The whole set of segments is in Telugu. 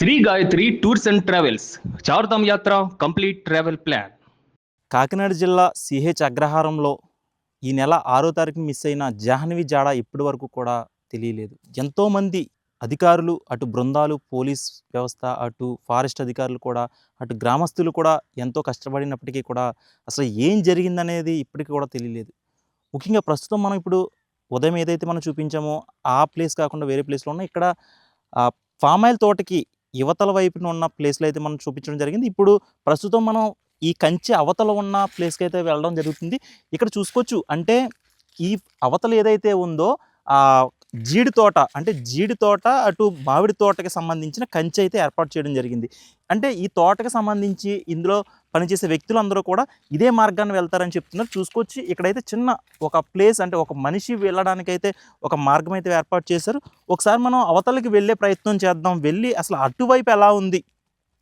Shri Gayatri tours and travels Chardham యాత్ర కంప్లీట్ ట్రావెల్ ప్లాన్. కాకినాడ జిల్లా సిహెచ్ అగ్రహారంలో ఈ నెల 6వ తారీఖున మిస్ అయిన జాహ్నవి జాడ ఇప్పటి వరకు కూడా తెలియలేదు. ఎంతోమంది అధికారులు, అటు బృందాలు, పోలీస్ వ్యవస్థ, అటు ఫారెస్ట్ అధికారులు కూడా, అటు గ్రామస్తులు కూడా ఎంతో కష్టపడినప్పటికీ కూడా అసలు ఏం జరిగిందనేది ఇప్పటికీ కూడా తెలియలేదు. ముఖ్యంగా ప్రస్తుతం మనం ఇప్పుడు ఉదయం ఏదైతే మనం చూపించామో ఆ ప్లేస్ కాకుండా వేరే ప్లేస్లో ఉన్న ఇక్కడ ఫామ్ ఆయిల్ తోటకి యువతల వైపున ఉన్న ప్లేస్లో అయితే మనం చూపించడం జరిగింది. ఇప్పుడు ప్రస్తుతం మనం ఈ కంచె అవతల ఉన్న ప్లేస్కి అయితే వెళ్ళడం జరుగుతుంది. ఇక్కడ చూసుకోవచ్చు, అంటే ఈ అవతల ఏదైతే ఉందో ఆ జీడి తోట, అంటే జీడి తోట అటు మామిడి తోటకి సంబంధించిన కంచె అయితే ఏర్పాటు చేయడం జరిగింది. అంటే ఈ తోటకి సంబంధించి ఇందులో పనిచేసే వ్యక్తులందరూ కూడా ఇదే మార్గాన్ని వెళ్తారని చెప్తున్నారు. చూసుకోవచ్చు, ఇక్కడైతే చిన్న ఒక ప్లేస్, అంటే ఒక మనిషి వెళ్ళడానికైతే ఒక మార్గం అయితే ఏర్పాటు చేశారు. ఒకసారి మనం అవతలకి వెళ్ళే ప్రయత్నం చేద్దాం. వెళ్ళి అసలు అటువైపు ఎలా ఉంది,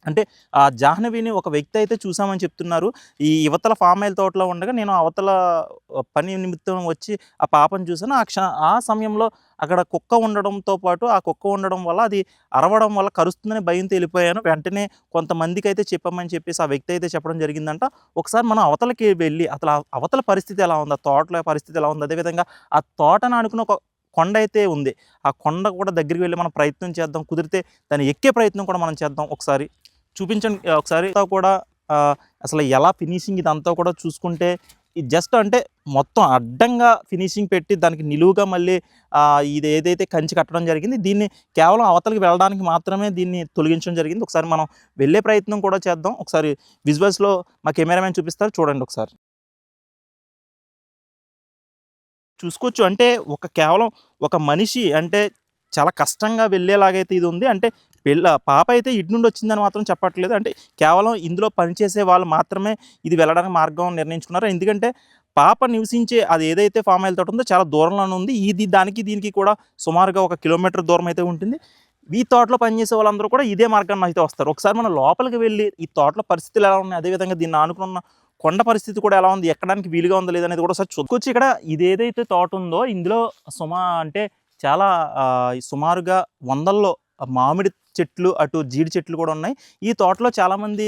అంటే ఆ జాహ్నవిని ఒక వ్యక్తి అయితే చూసామని చెప్తున్నారు. ఈ యువతల ఫామ్ ఆయిల్ తోటలో ఉండగా నేను అవతల పని నిమిత్తం వచ్చి ఆ పాపను చూసాను. ఆ సమయంలో అక్కడ కుక్క ఉండడంతో పాటు ఆ కుక్క ఉండడం వల్ల అది అరవడం వల్ల కరుస్తుందని భయంతో వెళ్ళిపోయాను. వెంటనే కొంతమందికి అయితే చెప్పామని చెప్పేసి ఆ వ్యక్తి అయితే చెప్పడం జరిగిందంట. ఒకసారి మనం అవతలకి వెళ్ళి అసలు అవతల పరిస్థితి ఎలా ఉంది, ఆ తోటల పరిస్థితి ఎలా ఉంది, అదేవిధంగా ఆ తోటను ఆనుకుని ఒక కొండ అయితే ఉంది. ఆ కొండ కూడా దగ్గరికి వెళ్ళి మనం ప్రయత్నం చేద్దాం. కుదిరితే దాన్ని ఎక్కే ప్రయత్నం కూడా మనం చేద్దాం. ఒకసారి చూపించండి. ఒకసారి కూడా అసలు ఎలా ఫినిషింగ్ ఇదంతా కూడా చూసుకుంటే ఇది జస్ట్ అంటే మొత్తం అడ్డంగా ఫినిషింగ్ పెట్టి దానికి నిలువుగా మళ్ళీ ఇది ఏదైతే కంచి కట్టడం జరిగింది, దీన్ని కేవలం అవతలకి వెళ్ళడానికి మాత్రమే దీన్ని తొలగించడం జరిగింది. ఒకసారి మనం వెళ్ళే ప్రయత్నం కూడా చేద్దాం. ఒకసారి విజువల్స్లో మా కెమెరామెన్ చూపిస్తారు, చూడండి ఒకసారి. చూసుకోవచ్చు, అంటే కేవలం ఒక మనిషి అంటే చాలా కష్టంగా వెళ్ళేలాగైతే ఇది ఉంది. అంటే పాప అయితే ఇటు నుండి వచ్చిందని మాత్రం చెప్పట్లేదు. అంటే కేవలం ఇందులో పనిచేసే వాళ్ళు మాత్రమే ఇది వెళ్ళడానికి మార్గం నిర్ణయించుకున్నారు. ఎందుకంటే పాప నివసించే అది ఏదైతే ఫామ్ ఆయిల్ తోట ఉందో చాలా దూరంలోనే ఉంది. ఇది దీనికి కూడా సుమారుగా 1 కిలోమీటర్ దూరం అయితే ఉంటుంది. ఈ తోటలో పనిచేసే వాళ్ళందరూ కూడా ఇదే మార్గాన్ని అయితే వస్తారు. ఒకసారి మనం లోపలికి వెళ్ళి ఈ తోటలో పరిస్థితులు ఎలా ఉన్నాయి, అదేవిధంగా దీన్ని ఆనుకున్న కొండ పరిస్థితి కూడా ఎలా ఉంది, ఎక్కడానికి వీలుగా ఉందో లేదనేది కూడా ఒకసారి చూసుకోవచ్చు. ఇక్కడ ఇది ఏదైతే తోట ఉందో ఇందులో అంటే చాలా సుమారుగా వందల్లో మామిడి చెట్లు, అటు జీడి చెట్లు కూడా ఉన్నాయి. ఈ తోటలో చాలామంది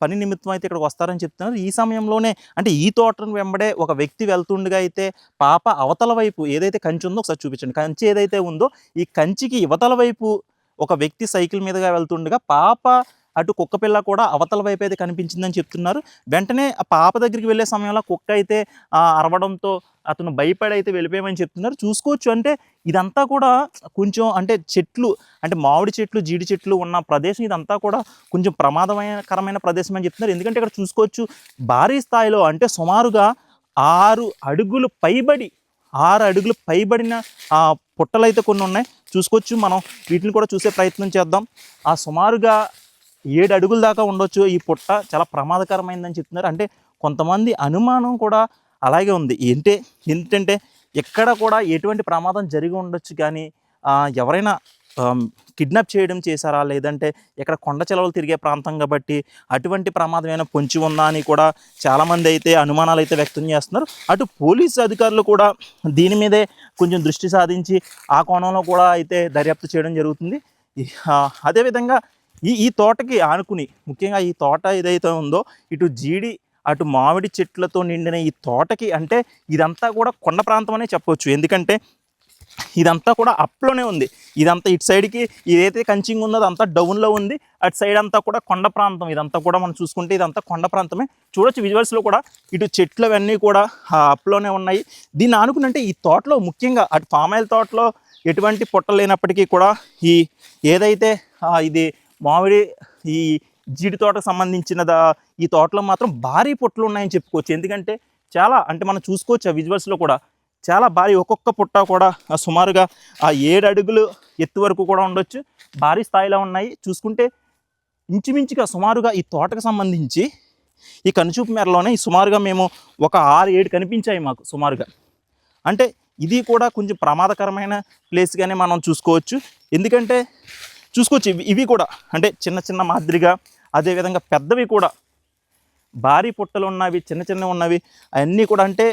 పని నిమిత్తం అయితే ఇక్కడికి వస్తారని చెప్తున్నారు. ఈ సమయంలోనే అంటే ఈ తోటను వెంబడే ఒక వ్యక్తి వెళ్తుండగా అయితే పాప అవతల వైపు ఏదైతే కంచి ఉందో ఒకసారి చూపించండి. కంచి ఏదైతే ఉందో ఈ కంచికి యువతల వైపు ఒక వ్యక్తి సైకిల్ మీదుగా వెళ్తుండగా పాప అటు కుక్క పిల్ల కూడా అవతల వైపు అయితే కనిపించిందని చెప్తున్నారు. వెంటనే ఆ పాప దగ్గరికి వెళ్ళే సమయంలో కుక్క అయితే అరవడంతో అతను భయపడి అయితే వెళ్ళిపోయామని చెప్తున్నారు. చూసుకోవచ్చు, అంటే ఇదంతా కూడా కొంచెం అంటే చెట్లు, అంటే మామిడి చెట్లు, జీడి చెట్లు ఉన్న ప్రదేశం ఇదంతా కూడా కొంచెం ప్రమాదకరమైన ప్రదేశం అని చెప్తున్నారు. ఎందుకంటే ఇక్కడ చూసుకోవచ్చు, భారీ స్థాయిలో అంటే సుమారుగా 6 అడుగులు పైబడిన పుట్టలు అయితే కొన్ని ఉన్నాయి. చూసుకోవచ్చు, మనం వీటిని కూడా చూసే ప్రయత్నం చేద్దాం. ఆ సుమారుగా 7 అడుగుల దాకా ఉండొచ్చు. ఈ పుట్ట చాలా ప్రమాదకరమైందని చెప్తున్నారు. అంటే కొంతమంది అనుమానం కూడా అలాగే ఉంది. ఏంటంటే ఎక్కడ కూడా ఎటువంటి ప్రమాదం జరిగి ఉండొచ్చు, కానీ ఎవరైనా కిడ్నాప్ చేయడం చేశారా, లేదంటే ఇక్కడ కొండ చెలవలు తిరిగే ప్రాంతం కాబట్టి అటువంటి ప్రమాదం ఏమైనా పొంచి ఉందా అని కూడా చాలామంది అయితే అనుమానాలు అయితే వ్యక్తం చేస్తున్నారు. అటు పోలీసు అధికారులు కూడా దీని మీదే కొంచెం దృష్టి సాధించి ఆ కోణంలో కూడా అయితే దర్యాప్తు చేయడం జరుగుతుంది. అదేవిధంగా ఈ తోటకి ఆనుకుని, ముఖ్యంగా ఈ తోట ఏదైతే ఉందో ఇటు జీడి అటు మామిడి చెట్లతో నిండిన ఈ తోటకి, అంటే ఇదంతా కూడా కొండ ప్రాంతం అనే చెప్పవచ్చు. ఎందుకంటే ఇదంతా కూడా అప్లోనే ఉంది. ఇదంతా ఇటు సైడ్కి ఏదైతే కంచింగ్ ఉందో అదంతా డౌన్లో ఉంది. అటు సైడ్ అంతా కూడా కొండ ప్రాంతం. ఇదంతా కూడా మనం చూసుకుంటే ఇదంతా కొండ ప్రాంతమే. చూడొచ్చు విజువల్స్లో కూడా ఇటు చెట్లు అవన్నీ కూడా అప్లోనే ఉన్నాయి. దీన్ని ఆనుకునంటే ఈ తోటలో ముఖ్యంగా అటు ఫామ్ ఆయిల్ తోటలో ఎటువంటి పొట్టలు లేనప్పటికీ కూడా ఈ ఏదైతే ఇది మామిడి ఈ జీడి తోటకు సంబంధించిన ఈ తోటలో మాత్రం భారీ పొట్టలు ఉన్నాయని చెప్పుకోవచ్చు. ఎందుకంటే చాలా, అంటే మనం చూసుకోవచ్చు ఆ విజువల్స్లో కూడా చాలా భారీ, ఒక్కొక్క పుట్ట కూడా సుమారుగా 7 అడుగులు ఎత్తు వరకు కూడా ఉండొచ్చు. భారీ స్థాయిలో ఉన్నాయి. చూసుకుంటే ఇంచుమించుగా సుమారుగా ఈ తోటకు సంబంధించి ఈ కనుచూపు మేరలోనే సుమారుగా మేము ఒక 6-7 కనిపించాయి మాకు సుమారుగా. అంటే ఇది కూడా కొంచెం ప్రమాదకరమైన ప్లేస్గానే మనం చూసుకోవచ్చు. ఎందుకంటే చూసుకోవచ్చు, ఇవి కూడా అంటే చిన్న మాదిరిగా, అదేవిధంగా పెద్దవి కూడా భారీ పుట్టలు ఉన్నవి, చిన్నవి ఉన్నవి అన్నీ కూడా. అంటే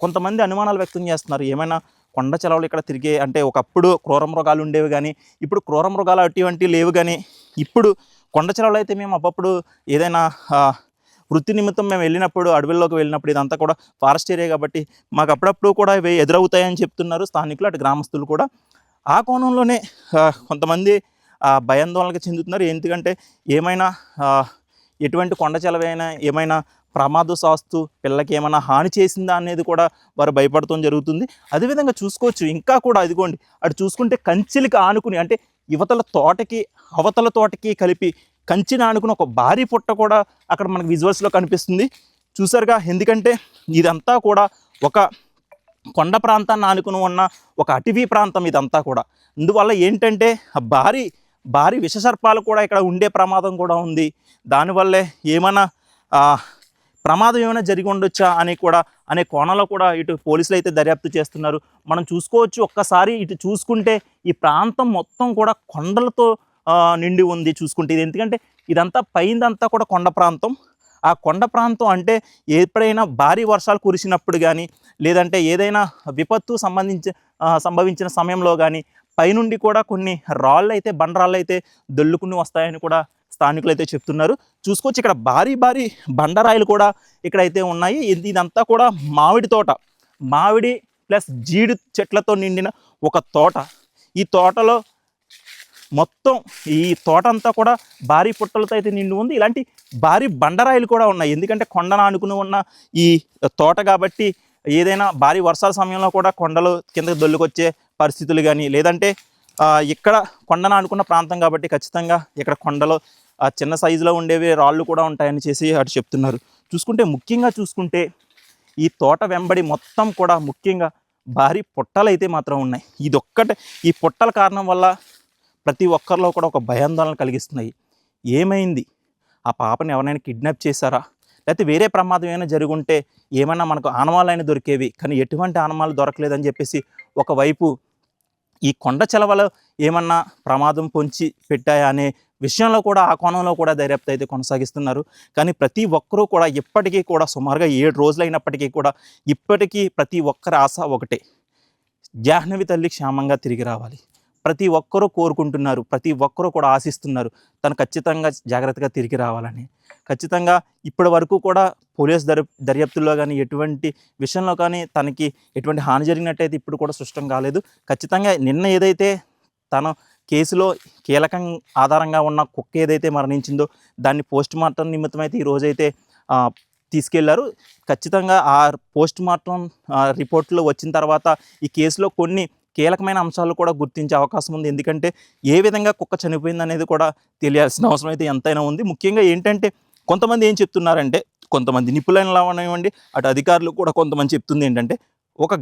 కొంతమంది అనుమానాలు వ్యక్తం చేస్తున్నారు, ఏమైనా కొండ చిలవలు ఇక్కడ తిరిగే అంటే ఒకప్పుడు క్రూర మృగాలు ఉండేవి కానీ ఇప్పుడు క్రూర మృగాలు అటువంటివి లేవు. కానీ ఇప్పుడు కొండ చిలవలు అయితే మేము అప్పుడప్పుడు ఏదైనా వృత్తి నిమిత్తం మేము వెళ్ళినప్పుడు అడవుల్లోకి వెళ్ళినప్పుడు ఇదంతా కూడా ఫారెస్ట్ ఏరియా కాబట్టి మాకు అప్పుడప్పుడు కూడా ఇవి ఎదురవుతాయని చెప్తున్నారు స్థానికులు, అటు గ్రామస్తులు కూడా. ఆ కోణంలోనే కొంతమంది భయాందోళనకు చెందుతున్నారు. ఎందుకంటే ఏమైనా ఎటువంటి కొండ చిలవైనా ఏమైనా ప్రమాదశాస్తు పిల్లకి ఏమైనా హాని చేసిందా అనేది కూడా వారు భయపడటం జరుగుతుంది. అదేవిధంగా చూసుకోవచ్చు ఇంకా కూడా అదిగోండి అటు చూసుకుంటే కంచెలకి ఆనుకుని అంటే యువతల తోటకి అవతల తోటకి కలిపి కంచిని ఆనుకుని ఒక భారీ పుట్ట కూడా అక్కడ మనకు విజువల్స్లో కనిపిస్తుంది. చూసారుగా, ఎందుకంటే ఇదంతా కూడా ఒక కొండ ప్రాంతాన్ని ఆనుకుని ఉన్న ఒక అటవీ ప్రాంతం ఇదంతా కూడా. అందువల్ల ఏంటంటే భారీ భారీ విషసర్పాలు కూడా ఇక్కడ ఉండే ప్రమాదం కూడా ఉంది. దానివల్లే ఏమైనా ప్రమాదం ఏమైనా జరిగి ఉండొచ్చా అని కూడా అనే కోణంలో కూడా ఇటు పోలీసులు అయితే దర్యాప్తు చేస్తున్నారు. మనం చూసుకోవచ్చు, ఒక్కసారి ఇటు చూసుకుంటే ఈ ప్రాంతం మొత్తం కూడా కొండలతో నిండి ఉంది. చూసుకుంటే ఇది ఎందుకంటే ఇదంతా పైందంతా కూడా కొండ ప్రాంతం. ఆ కొండ ప్రాంతం అంటే ఎప్పుడైనా భారీ వర్షాలు కురిసినప్పుడు కానీ లేదంటే ఏదైనా విపత్తు సంభవించిన సమయంలో కానీ పైనుండి కూడా కొన్ని రాళ్ళు అయితే బండరాళ్ళు అయితే దొల్లుకుని వస్తాయని కూడా స్థానికులు అయితే చెప్తున్నారు. చూసుకోవచ్చు ఇక్కడ భారీ భారీ బండరాయిలు కూడా ఇక్కడైతే ఉన్నాయి. ఇదంతా కూడా మామిడి తోట, మామిడి ప్లస్ జీడి చెట్లతో నిండిన ఒక తోట. ఈ తోటలో మొత్తం ఈ తోట అంతా కూడా భారీ పుట్టలతో అయితే నిండి ఉంది. ఇలాంటి భారీ బండరాయిలు కూడా ఉన్నాయి. ఎందుకంటే కొండను ఆనుకుని ఉన్న ఈ తోట కాబట్టి ఏదైనా భారీ వర్షాల సమయంలో కూడా కొండలు కిందకి దొల్లుకొచ్చే పరిస్థితులు కానీ లేదంటే ఇక్కడ కొండను ఆనుకున్న ప్రాంతం కాబట్టి ఖచ్చితంగా ఇక్కడ కొండలో చిన్న సైజులో ఉండేవి రాళ్ళు కూడా ఉంటాయని చేసి అటు చెప్తున్నారు. ముఖ్యంగా చూసుకుంటే ఈ తోట వెంబడి మొత్తం కూడా ముఖ్యంగా భారీ పుట్టలు అయితే మాత్రం ఉన్నాయి. ఇదొక్కటే ఈ పుట్టల కారణం వల్ల ప్రతి ఒక్కరిలో కూడా ఒక భయాందోళన కలిగిస్తున్నాయి. ఏమైంది, ఆ పాపని ఎవరైనా కిడ్నాప్ చేశారా, లేకపోతే వేరే ప్రమాదం ఏమైనా జరుగుంటే ఏమైనా మనకు ఆనవాళ్ళైనా దొరికేవి, కానీ ఎటువంటి ఆనవాళ్ళు దొరకలేదని చెప్పేసి ఒకవైపు ఈ కొండ చిలవలో ఏమన్నా ప్రమాదం పొంచి పెట్టాయా అనే విషయంలో కూడా ఆ కోణంలో కూడా దర్యాప్తు అయితే కొనసాగిస్తున్నారు. కానీ ప్రతి ఒక్కరూ కూడా ఇప్పటికీ కూడా సుమారుగా 7 రోజులు అయినప్పటికీ కూడా ఇప్పటికీ ప్రతి ఒక్కరి ఆశ ఒకటే, జాహ్నవి తల్లి క్షేమంగా తిరిగి రావాలి. ప్రతి ఒక్కరూ కోరుకుంటున్నారు, ప్రతి ఒక్కరూ కూడా ఆశిస్తున్నారు తను ఖచ్చితంగా జాగ్రత్తగా తిరిగి రావాలని. ఖచ్చితంగా ఇప్పటి వరకు కూడా పోలీస్ దర్యాప్తుల్లో కానీ ఎటువంటి విషయంలో కానీ తనకి ఎటువంటి హాని జరిగినట్టయితే ఇప్పుడు కూడా స్పష్టం కాలేదు. ఖచ్చితంగా నిన్న ఏదైతే తన కేసులో కీలకం ఆధారంగా ఉన్న కుక్క ఏదైతే మరణించిందో దాన్ని పోస్ట్ మార్టం నిమిత్తం అయితే ఈరోజైతే తీసుకెళ్లారు. ఖచ్చితంగా ఆ పోస్ట్ మార్టం రిపోర్ట్లు వచ్చిన తర్వాత ఈ కేసులో కొన్ని కీలకమైన అంశాలు కూడా గుర్తించే అవకాశం ఉంది. ఎందుకంటే ఏ విధంగా కుక్క చనిపోయింది అనేది కూడా తెలియాల్సిన అవసరం అయితే ఎంతైనా ఉంది. ముఖ్యంగా ఏంటంటే కొంతమంది ఏం చెప్తున్నారంటే, కొంతమంది నిపుణులు అవనివ్వండి అటు అధికారులు కూడా కొంతమంది చెప్తుంది ఏంటంటే,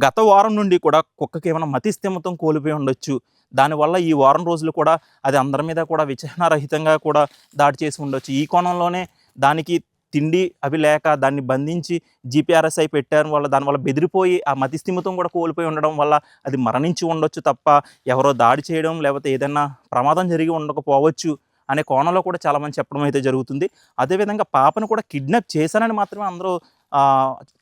గత వారం నుండి కూడా కుక్కకి ఏమైనా మతిస్థిమితం కోల్పోయి ఉండొచ్చు. దానివల్ల ఈ వారం రోజులు కూడా అది అందరి మీద కూడా విచక్షణారహితంగా కూడా దాడి చేసి ఉండొచ్చు. ఈ కోణంలోనే దానికి తిండి అవి లేక దాన్ని బంధించి జీపీఆర్ఎస్ఐ పెట్టారు వల్ల దానివల్ల బెదిరిపోయి ఆ మతిస్థిమితం కూడా కోల్పోయి ఉండడం వల్ల అది మరణించి ఉండొచ్చు తప్ప ఎవరో దాడి చేయడం లేకపోతే ఏదైనా ప్రమాదం జరిగి ఉండకపోవచ్చు అనే కోణంలో కూడా చాలామంది చెప్పడం అయితే జరుగుతుంది. అదేవిధంగా పాపను కూడా కిడ్నాప్ చేశానని మాత్రమే అందరూ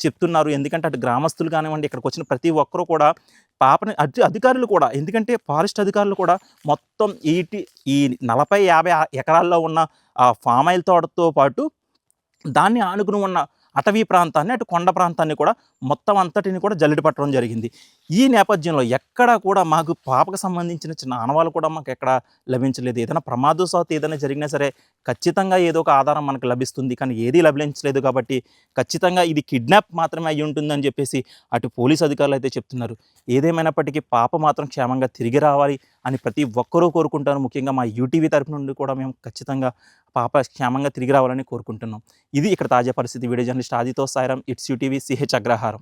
చెప్తున్నారు. ఎందుకంటే అటు గ్రామస్తులు కానివ్వండి, ఇక్కడికి వచ్చిన ప్రతి ఒక్కరూ కూడా పాపని అధికారులు కూడా, ఎందుకంటే ఫారెస్ట్ అధికారులు కూడా మొత్తం ఈ 40-50 ఎకరాల్లో ఉన్న ఫామ్ ఆయిల్ తోటతో పాటు దాన్ని ఆనుకుని ఉన్న అటవీ ప్రాంతాన్ని అటు కొండ ప్రాంతాన్ని కూడా మొత్తం అంతటిని కూడా జల్లెడ పట్టడం జరిగింది. ఈ నేపథ్యంలో ఎక్కడా కూడా మాకు పాపకు సంబంధించిన చిన్న ఆనవాళ్ళు కూడా మాకు ఎక్కడ లభించలేదు. ఏదైనా ప్రమాదవశాత్తు ఏదైనా జరిగినా సరే ఖచ్చితంగా ఏదో ఒక ఆధారం మనకు లభిస్తుంది, కానీ ఏదీ లభించలేదు. కాబట్టి ఖచ్చితంగా ఇది కిడ్నాప్ మాత్రమే అయి ఉంటుందని చెప్పేసి అటు పోలీసు అధికారులు అయితే చెప్తున్నారు. ఏదేమైనప్పటికీ పాప మాత్రం క్షేమంగా తిరిగి రావాలి అని ప్రతి ఒక్కరూ కోరుకుంటారు. ముఖ్యంగా మా యూటీవీ తరపు నుండి కూడా మేము ఖచ్చితంగా పాప క్షేమంగా తిరిగి రావాలని కోరుకుంటున్నాం. ఇది ఇక్కడ తాజా పరిస్థితి. వీడియో జర్నలిస్ట్ ఆదితో Sairam, it's UTV, CH Agraharam.